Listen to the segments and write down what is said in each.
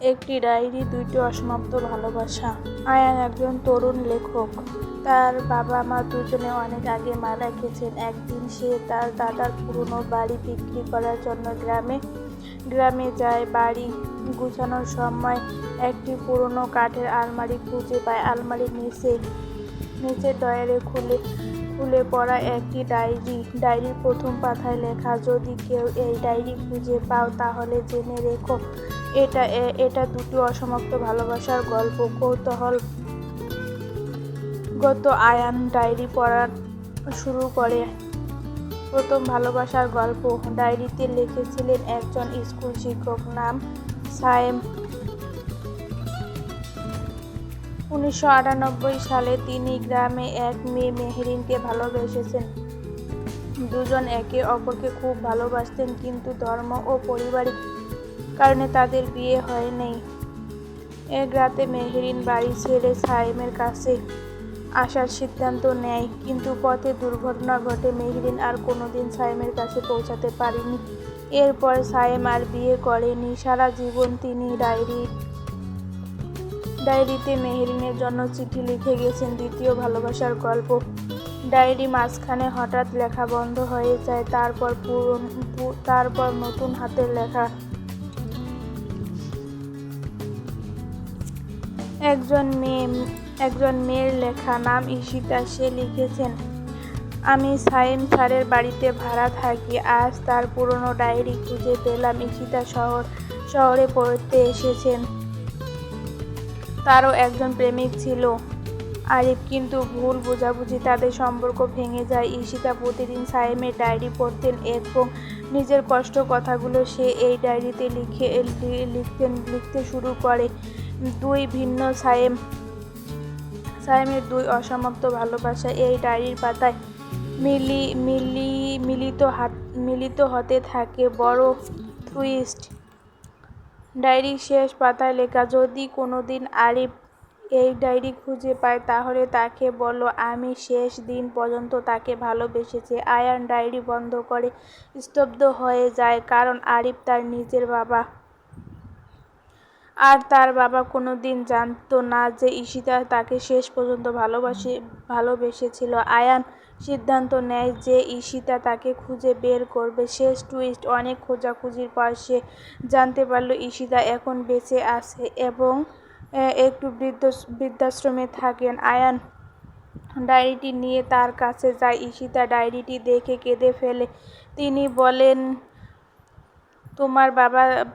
একটি ডায়েরি, দুইটি অসমাপ্ত ভালোবাসা। আয়ান একজন তরুণ লেখক। তার বাবা মা দুজনে অনেক আগে মারা গেছেন। একদিন সে তার দাদার পুরনো বাড়ি বিক্রি করার জন্য গ্রামে যায়। বাড়ি গুছানোর সময় একটি পুরনো কাঠের আলমারি খুঁজে পায়। আলমারির নিচে ড্রয়ারে খুলে পড়া একটি ডায়েরি। ডায়েরির প্রথম পাতায় লেখা, যদি কেউ এই ডায়েরি খুঁজে পাও তাহলে জেনে রেখো এটা দুটি অসমাপ্ত ভালোবাসার গল্প। কৌতূহলগত আয়ান ডায়েরি পড়া শুরু করে। প্রথম ভালোবাসার গল্প। ডায়েরিতে লিখেছিলেন একজন স্কুল শিক্ষক, নাম সায়েম। 1998 সালে তিনি গ্রামে এক মেয়ে মেহরিনকে ভালোবেসেছেন। দুজন একে অপরকে খুব ভালোবাসতেন, কিন্তু ধর্ম ও পারিবারিক কারণে তাদের বিয়ে হয়নি। এক রাতে মেহরিন বাড়ি ছেড়ে সায়েমের কাছে আসার সিদ্ধান্ত নেয়, কিন্তু পথে দুর্ঘটনা ঘটে। মেহরিন আর কোনোদিন সায়েমের কাছে পৌঁছাতে পারেনি। এরপর সায়েম আর বিয়ে করেনি। সারা জীবন তিনি ডায়েরিতে মেহরিনের জন্য চিঠি লিখে গেছেন। দ্বিতীয় ভালোবাসার গল্প। ডায়েরি মাঝখানে হঠাৎ লেখা বন্ধ হয়ে যায়। তারপর নতুন হাতের লেখা। একজন মেয়ের লেখা, নাম ঈশিতা। সে লিখেছেন, আমি সায়েম স্যারের বাড়িতে ভাড়া থাকি। আজ তার পুরনো ডায়েরি খুঁজে পেলাম। ঈশিতা শহরে পড়তে এসেছেন। তারও একজন প্রেমিক ছিল, আরিফ, কিন্তু ভুল বোঝাবুঝি তাদের সম্পর্ক ভেঙে যায়। ঈশিতা প্রতিদিন সায়েমের ডায়েরি পড়তেন এবং নিজের কষ্ট কথাগুলো সে এই ডায়েরিতে লিখতে শুরু করে। দুই ভিন্ন সায়েমের দুই অসমাপ্ত ভালোবাসা এই ডায়েরির পাতায় মিলিত হতে থাকে। বড় টুইস্ট। ডায়েরির শেষ পাতায় লেখা, যদি কোনোদিন আরিফ এই ডায়েরি খুঁজে পায় তাহলে তাকে বলো আমি শেষ দিন পর্যন্ত তাকে ভালোবেসেছি। আয়ান ডায়েরি বন্ধ করে স্তব্ধ হয়ে যায়, কারণ আরিফ তার নিজের বাবা। আর তার বাবা কোনোদিন জানতো না যে ঈশিতা তাকে শেষ পর্যন্ত ভালোবেসেছিল। আয়ান সিদ্ধান্ত নেয় যে ঈশিতা তাকে খুঁজে বের করবে। শেষ টুইস্ট। অনেক খোঁজাখুঁজির পর সে জানতে পারল ঈশিতা এখন বেঁচে আছে এবং একটু বৃদ্ধাশ্রমে থাকেন। আয়ান ডায়েরিটি নিয়ে তার কাছে যায়। ঈশিতা ডায়েরিটি দেখে কেঁদে ফেলে। তিনি বলেন,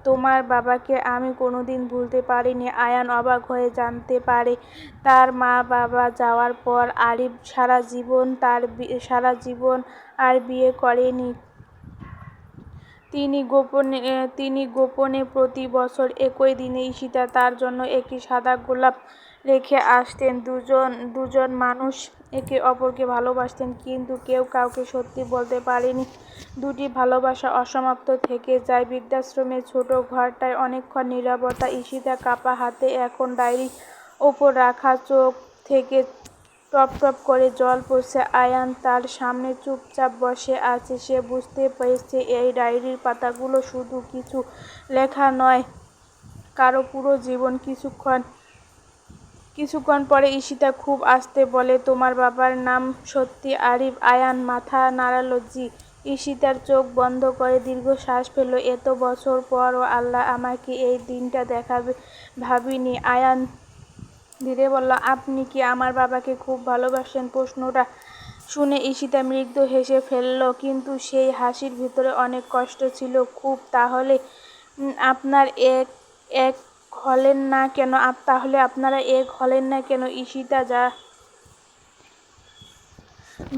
তোমার বাবাকে আমি কোনোদিন ভুলতে পারিনি। আয়ান অবাক হয়ে জানতে পারে তার মা বাবা যাওয়ার পর আরিফ সারা জীবন আর বিয়ে করেনি। তিনি গোপনে প্রতি বছর একই দিনে ঈশিতা তার জন্য একটি সাদা গোলাপ রেখে আসতেন। দুজন মানুষ একে অপরকে ভালোবাসতেন, কিন্তু কেউ কাউকে সত্যি বলতে পারেনি। দুটি ভালোবাসা অসমাপ্ত থেকে যায়। বৃদ্ধাশ্রমের ছোট ঘরটায় অনেকক্ষণ নীরবতা। ঈশিতা কাঁপা হাতে এখন ডায়েরির ওপর রাখা, চোখ থেকে টপ টপ করে জল পড়ছে। আয়ান তার সামনে চুপচাপ বসে আছে। সে বুঝতে পেরেছে এই ডায়েরির পাতাগুলো শুধু কিছু লেখা নয়, কারো পুরো জীবন। কিছুক্ষণ পরে ঈশিতা খুব আস্তে বলে, তোমার বাবার নাম সত্যি আরিফ? আয়ান মাথা নাড়াল। জি। ঈশিতার চোখ বন্ধ করে দীর্ঘ শ্বাস ফেলল। এত বছর পরও আল্লাহ আমাকে এই দিনটা দেখাবে ভাবিনি। আয়ান ধীরে বলল, আপনি কি আমার বাবাকে খুব ভালোবাসেন? প্রশ্নটা শুনে ঈশিতা মৃদু হেসে ফেলল, কিন্তু সেই হাসির ভিতরে অনেক কষ্ট ছিল। খুব। তাহলে আপনারা এক হলেন না কেন? ঈশিতা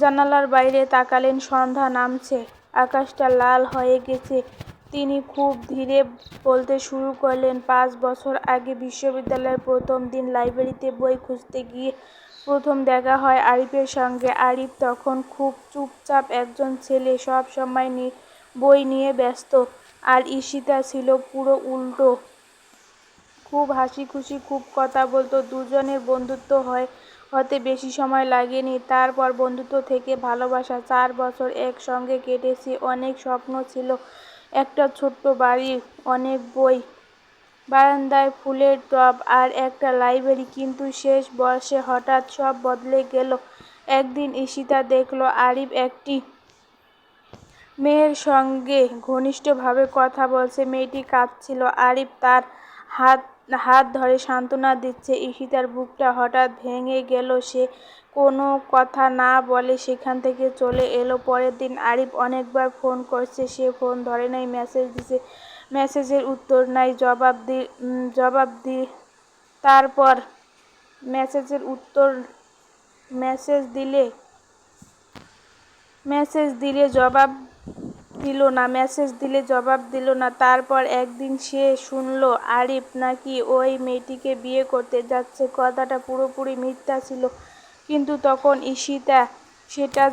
জানালার বাইরে তাকালেন। সন্ধ্যা নামছে, আকাশটা লাল হয়ে গেছে। তিনি খুব ধীরে বলতে শুরু করলেন, 5 বছর আগে বিশ্ববিদ্যালয়ের প্রথম দিন লাইব্রেরিতে বই খুঁজতে গিয়ে প্রথম দেখা হয় আরিফের সঙ্গে। আরিফ তখন খুব চুপচাপ একজন ছেলে, সব সময় বই নিয়ে ব্যস্ত। আর ঈশিতা ছিল পুরো উল্টো, খুব হাসিখুশি, খুব কথা বলতো। দুজনের বন্ধুত্ব হতে বেশি সময় লাগেনি। তারপর বন্ধুত্ব থেকে ভালোবাসা। 4 বছর একসঙ্গে কেটেছি। অনেক স্বপ্ন ছিল, একটা ছোট্ট বাড়ি, অনেক বই। বারান্দায় ফুলের টব আর একটা লাইব্রেরি। কিন্তু শেষ বর্ষে হঠাৎ সব বদলে গেল। একদিন ঈশিতা দেখল আরিফ একটি মেয়ের সঙ্গে ঘনিষ্ঠভাবে কথা বলছে। মেয়েটি কাঁদছিল। আরিফ তার হাত হাত ধরে সান্ত্বনা দিচ্ছে। ঈশিতার বুকটা হঠাৎ ভেঙে গেল। সে কোনো কথা না বলে সেখান থেকে চলে এলো। পরের দিন আরিফ অনেকবার ফোন করছে, সে ফোন ধরে নাই। মেসেজ দিছে, মেসেজের উত্তর নাই। জবাব দি তারপর মেসেজের উত্তর মেসেজ দিলে জবাব দিল না। তারপর একদিন সে শুনল আরিফ নাকি ওই মেয়েটিকে বিয়ে করতে যাচ্ছে। কথাটা পুরোপুরি মিথ্যা ছিল, কিন্তু তখন ঈশিতা সেটা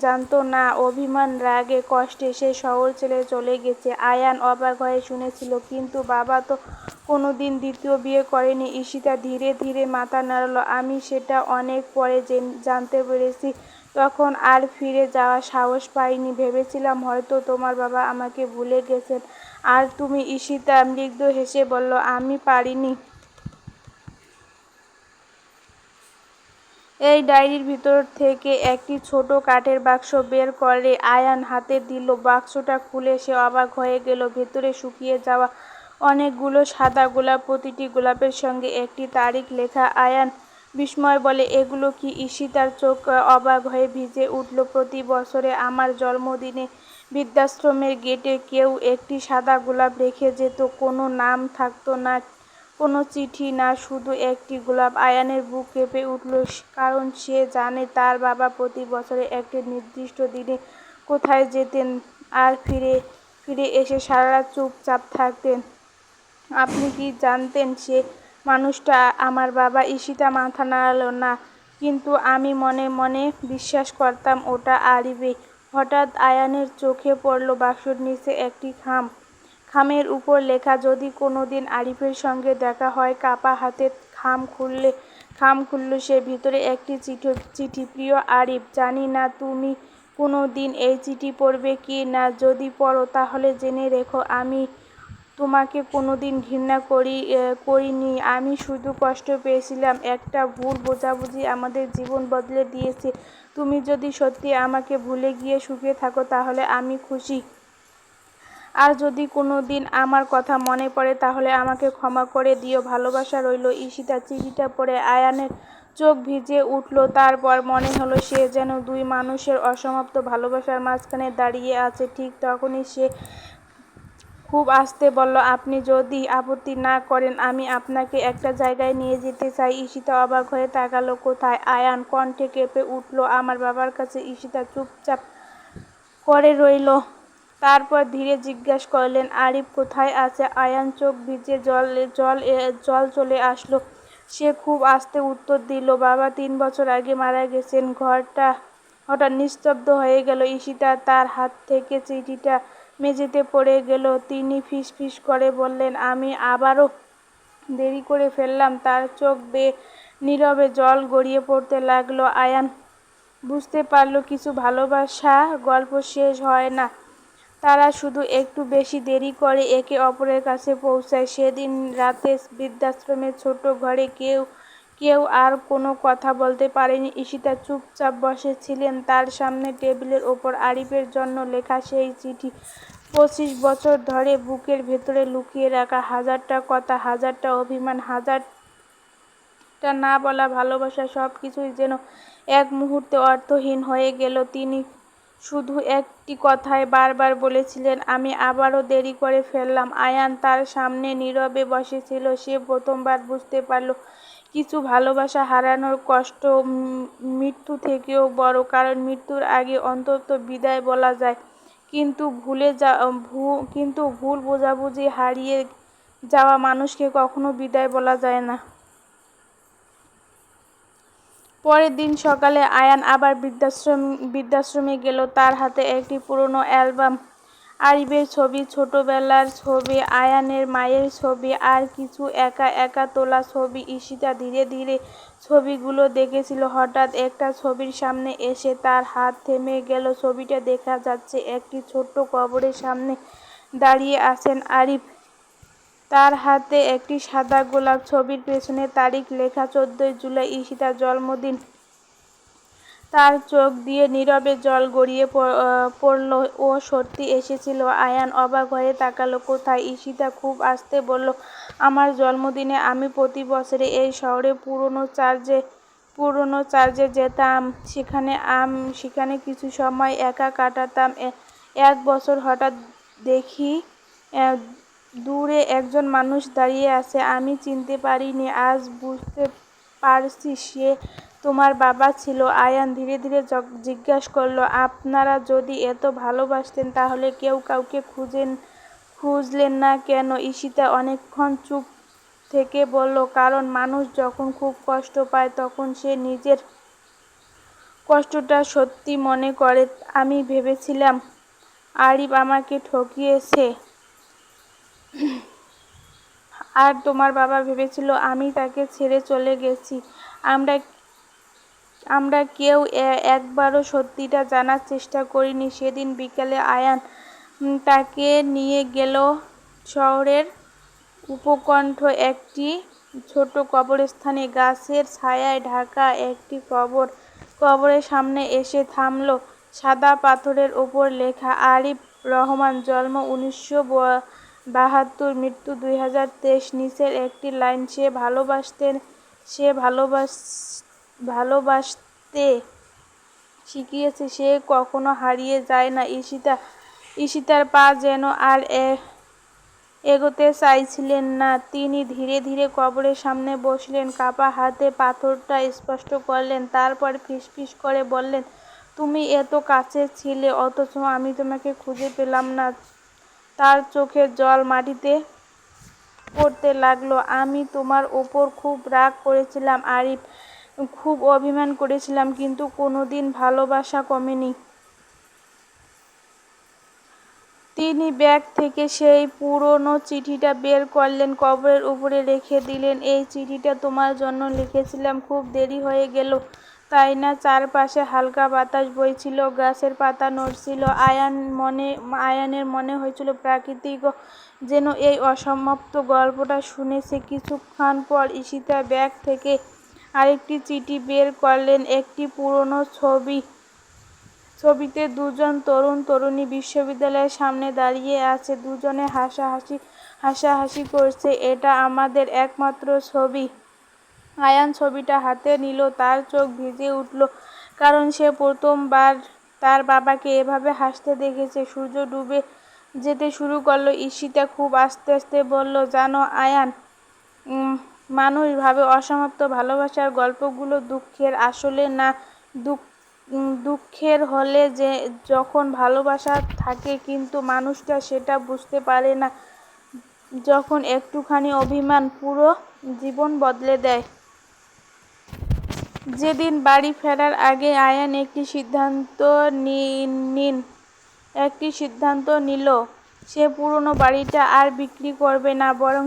জানতো না। অভিমান, রাগে, কষ্টে সে শহর ছেড়ে চলে গেছে। আয়ান অবাক হয়ে শুনেছিল, কিন্তু বাবা তো কোনোদিন দ্বিতীয় বিয়ে করেনি। ঈশিতা ধীরে ধীরে মাথা নাড়ল। আমি সেটা অনেক পরে জানতে পেরেছি। তখন আর ফিরে যাওয়ার সাহস পাইনি। ভেবেছিলাম হয়তো তোমার বাবা আমাকে ভুলে গেছেন। আর তুমি? ঈশিতা মৃদু হেসে বলল, আমি পারিনি। এই ডায়েরির ভিতর থেকে একটি ছোট কাঠের বাক্স বের করে আয়ান হাতে দিল। বাক্সটা খুলে সে অবাক হয়ে গেল। ভেতরে শুকিয়ে যাওয়া অনেকগুলো সাদা গোলাপ, প্রতিটি গোলাপের সঙ্গে একটি তারিখ লেখা। আয়ান বিস্ময় বলে, এগুলো কি? ঈশিতার চোখ অবাক হয়ে ভিজে উঠল। প্রতি বছরে আমার জন্মদিনে বৃদ্ধাশ্রমের গেটে কেউ একটি সাদা গোলাপ রেখে যেত। কোনো নাম থাকতো না, কোনো চিঠি না, শুধু একটি গোলাপ। আয়ানের বুক কেঁপে উঠল, কারণ সে জানে তার বাবা প্রতি বছরে একটি নির্দিষ্ট দিনে কোথায় যেতেন আর ফিরে এসে সারারাত চুপচাপ থাকতেন। আপনি কি জানতেন সে মানুষটা আমার বাবা? ঈশিতা মাথা নাড়ল না, কিন্তু আমি মনে মনে বিশ্বাস করতাম ওটা আরিফই। হঠাৎ আয়ানের চোখে পড়ল বাক্সর নিচে একটি খামের উপর লেখা, যদি কোনোদিন আরিফের সঙ্গে দেখা হয়। কাপা হাতে খাম খুলল সে। ভিতরে একটি চিঠি। প্রিয় আরিফ, জানি না তুমি কোনো দিন এই চিঠি পড়বে কি না। যদি পড়ো তাহলে জেনে রেখো, আমি তোমাকে কোনোদিন ঘৃণা করিনি। আমি শুধু কষ্ট পেয়েছিলাম। একটা ভুল বোঝাবুঝি আমাদের জীবন বদলে দিয়েছে। তুমি যদি সত্যি আমাকে ভুলে গিয়ে সুখে থাকো তাহলে আমি খুশি। আর যদি কোনো দিন আমার কথা মনে পড়ে তাহলে আমাকে ক্ষমা করে দিও। ভালোবাসা রইল। ঈশিতা চিঠিটা পড়ে আয়ানের চোখ ভিজে উঠল। তারপর মনে হলো সে যেন দুই মানুষের অসমাপ্ত ভালোবাসার মাঝখানে দাঁড়িয়ে আছে। ঠিক তখনই সে খুব আস্তে বলল, আপনি যদি আপত্তি না করেন আমি আপনাকে একটা জায়গায় নিয়ে যেতে চাই। ঈশিতা অবাক হয়ে তাকালো। কোথায়? আয়ান কণ্ঠে কেঁপে উঠল, আমার বাবার কাছে। ঈশিতা চুপচাপ করে রইল। তারপর ধীরে জিজ্ঞাসা করলেন, আরিফ কোথায় আছে? আয়ান চোখ ভিজে জল চলে আসলো। সে খুব আস্তে উত্তর দিল, বাবা 3 বছর আগে মারা গেছেন। ঘরটা হঠাৎ নিস্তব্ধ হয়ে গেল। ঈশিতা তার হাত থেকে চিঠিটা মেঝেতে পড়ে গেল। তিনি ফিসফিস করে বললেন, আমি আবারও দেরি করে ফেললাম। তার চোখ বেয়ে নীরবে জল গড়িয়ে পড়তে লাগলো। আয়ান বুঝতে পারল, কিছু ভালোবাসা গল্প শেষ হয় না, তারা শুধু একটু বেশি দেরি করে একে অপরের কাছে পৌঁছায়। সেদিন রাতে বৃদ্ধাশ্রমের ছোট ঘরে কেউ আর কোনো কথা বলতে পারেনি। ঈশিতা চুপচাপ বসে ছিলেন। তার সামনে টেবিলের ওপর আরিফের জন্য লেখা সেই চিঠি। 25 বছর ধরে বুকের ভেতরে লুকিয়ে রাখা হাজারটা কথা, হাজারটা অভিমান, হাজারটা না বলা ভালোবাসা, সব কিছুই যেন এক মুহূর্তে অর্থহীন হয়ে গেল। তিনি শুধু একটি কথাই বারবার বলেছিলেন, আমি আবারও দেরি করে ফেললাম। আয়ান তার সামনে নীরবে বসেছিল। সে প্রথমবার বুঝতে পারল কিছু ভালোবাসা হারানোর কষ্ট মৃত্যু থেকেও বড়। কারণ মৃত্যুর আগে অন্তত বিদায় বলা যায়, কিন্তু ভুল বোঝাবুঝি হারিয়ে যাওয়া মানুষকে কখনো বিদায় বলা যায় না। পরের দিন সকালে আয়ান আবার বৃদ্ধাশ্রমে গেল। তার হাতে একটি পুরনো অ্যালবাম, আরিফের ছবি, ছোটবেলার ছবি, আয়ানের মায়ের ছবি আর কিছু একা একা তোলা ছবি। ঈশিতা ধীরে ধীরে ছবিগুলো দেখেছিল। হঠাৎ একটা ছবির সামনে এসে তার হাত থেমে গেল। ছবিটা দেখা যাচ্ছে একটি ছোট্ট কবরের সামনে দাঁড়িয়ে আছেন আরিফ। তার হাতে একটি সাদা গোলাপ, ছবির পেছনে তারিখ লেখা 14 জুলাই, ঈশিতার জন্মদিন। তার চোখ দিয়ে নীরবে জল গড়িয়ে পড়ল। ও সত্যি এসেছিল। আয়ান অবাক হয়ে তাকালো। কোথায়? ঈশিতা খুব আস্তে বলল, আমার জন্মদিনে আমি প্রতি বছরে এই শহরে পুরনো চার্চে যেতাম। সেখানে কিছু সময় একা কাটাতাম। এক বছর হঠাৎ দেখি দূরে একজন মানুষ দাঁড়িয়ে আছে। আমি চিনতে পারিনি। আজ বুঝতে পারছি সে তোমার বাবা ছিল। আয়ান ধীরে ধীরে জিজ্ঞাসা করলো, আপনারা যদি এত ভালোবাসতেন তাহলে কেউ কাউকে খুঁজলেন না কেন? ঈশিতা অনেকক্ষণ চুপ থেকে বলল, কারণ মানুষ যখন খুব কষ্ট পায় তখন সে নিজের কষ্টটা সত্যি মনে করে। আমি ভেবেছিলাম আরিফ আমাকে ঠকিয়েছে, আর তোমার বাবা ভেবেছিল আমি তাকে ছেড়ে চলে গেছি। আমরা কেউ একবারও সত্যিটা জানার চেষ্টা করিনি। সেদিন বিকেলে আয়ান তাকে নিয়ে গেল শহরের উপকণ্ঠ একটি ছোট কবরস্থানে। গাছের ছায়ায় ঢাকা একটি কবরের সামনে এসে থামল। সাদা পাথরের ওপর লেখা, আরিফ রহমান, জন্ম 1972, মৃত্যু 2023। নিচের একটি লাইন, সে ভালোবাসতে শিখিয়েছে, সে কখনো হারিয়ে যায় না। ঈশিতার পা যেন আর এগোতে চাইছিলেন না। তিনি ধীরে ধীরে কবরের সামনে বসলেন, কাপা হাতে পাথরটা স্পর্শ করলেন, তারপর ফিসফিস করে বললেন, তুমি এত কাছে ছিলে অথচ আমি তোমাকে খুঁজে পেলাম না। তার চোখের জল মাটিতে পড়তে লাগলো। আমি তোমার ওপর খুব রাগ করেছিলাম আরিফ, খুব অভিমান করেছিলাম, কিন্তু কোনোদিন ভালোবাসা কমেনি। তিনি ব্যাগ থেকে সেই পুরনো চিঠিটা বের করলেন, কবরের উপরে রেখে দিলেন। এই চিঠিটা তোমার জন্য লিখেছিলাম। খুব দেরি হয়ে গেল, তাই না? চারপাশে হালকা বাতাস বইছিল, গাছের পাতা নড়ছিল। আয়ানের মনে হয়েছিল প্রকৃতিও যেন এই অসমাপ্ত গল্পটা শুনেছে। কিছুক্ষণ পর ঈশিতা ব্যাগ থেকে আরেকটি চিঠি বের করলেন, একটি পুরনো ছবিতে দুজন তরুণ তরুণী বিশ্ববিদ্যালয়ের সামনে দাঁড়িয়ে আছে। দুজনে হাসাহাসি করছে। এটা আমাদের একমাত্র ছবি। আয়ান ছবিটা হাতে নিল, তার চোখ ভিজে উঠল, কারণ সে প্রথমবার তার বাবাকে এভাবে হাসতে দেখেছে। সূর্য ডুবে যেতে শুরু করলো। ঈশিতা খুব আস্তে আস্তে বলল, জানো আয়ান, মানুষ ভাবে অসমাপ্ত ভালোবাসার গল্পগুলো দুঃখের, আসলে না। দুঃখের হলে যখন ভালোবাসা থাকে কিন্তু মানুষটা সেটা বুঝতে পারে না, যখন একটুখানি অভিমান পুরো জীবন বদলে দেয়। যেদিন বাড়ি ফেরার আগে আয়ান একটি সিদ্ধান্ত নিল, সে পুরনো বাড়িটা আর বিক্রি করবে না, বরং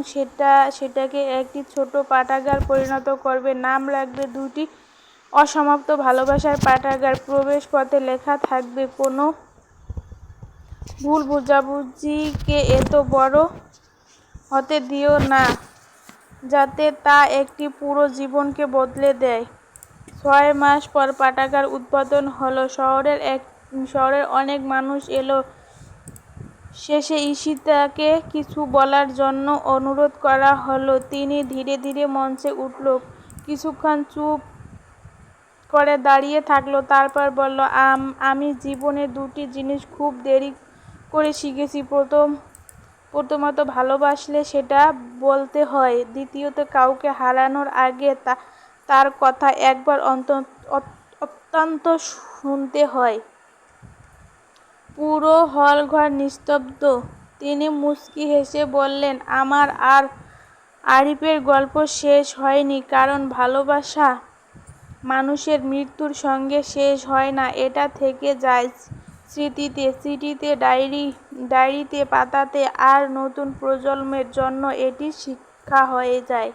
সেটাকে একটি ছোট পাঠাগার পরিণত করবে। নাম রাখবে দুটি অসমাপ্ত ভালোবাসার পাঠাগার। প্রবেশপথে লেখা থাকবে, কোনো ভুল বোঝাবুঝিকে এত বড় হতে দিও না যাতে তা একটি পুরো জীবনকে বদলে দেয়। 6 মাস পর পাঠাগার উদ্বোধন হলো। শহরের অনেক মানুষ এলো। শেষে ঈশিতাকে কিছু বলার জন্য অনুরোধ করা হলো। তিনি ধীরে ধীরে মঞ্চে উঠল, কিছুক্ষণ চুপ করে দাঁড়িয়ে থাকলো, তারপর বলল, আমি জীবনে দুটি জিনিস খুব দেরি করে শিখেছি। প্রথমত, ভালোবাসলে সেটা বলতে হয়। দ্বিতীয়ত, কাউকে হারানোর আগে তার কথা একবার অন্তত শুনতে হয়। পুরো হলঘর নিস্তব্ধ। তিনি মুচকি হেসে বললেন, আমার আর আরিফের গল্প শেষ হয়নি, কারণ ভালোবাসা মানুষের মৃত্যুর সঙ্গে শেষ হয় না, এটা থেকে যায় স্মৃতিতে, চিঠিতে, ডায়েরিতে, পাতাতে, আর নতুন প্রজন্মের জন্য এটি শিক্ষা হয়ে যায়।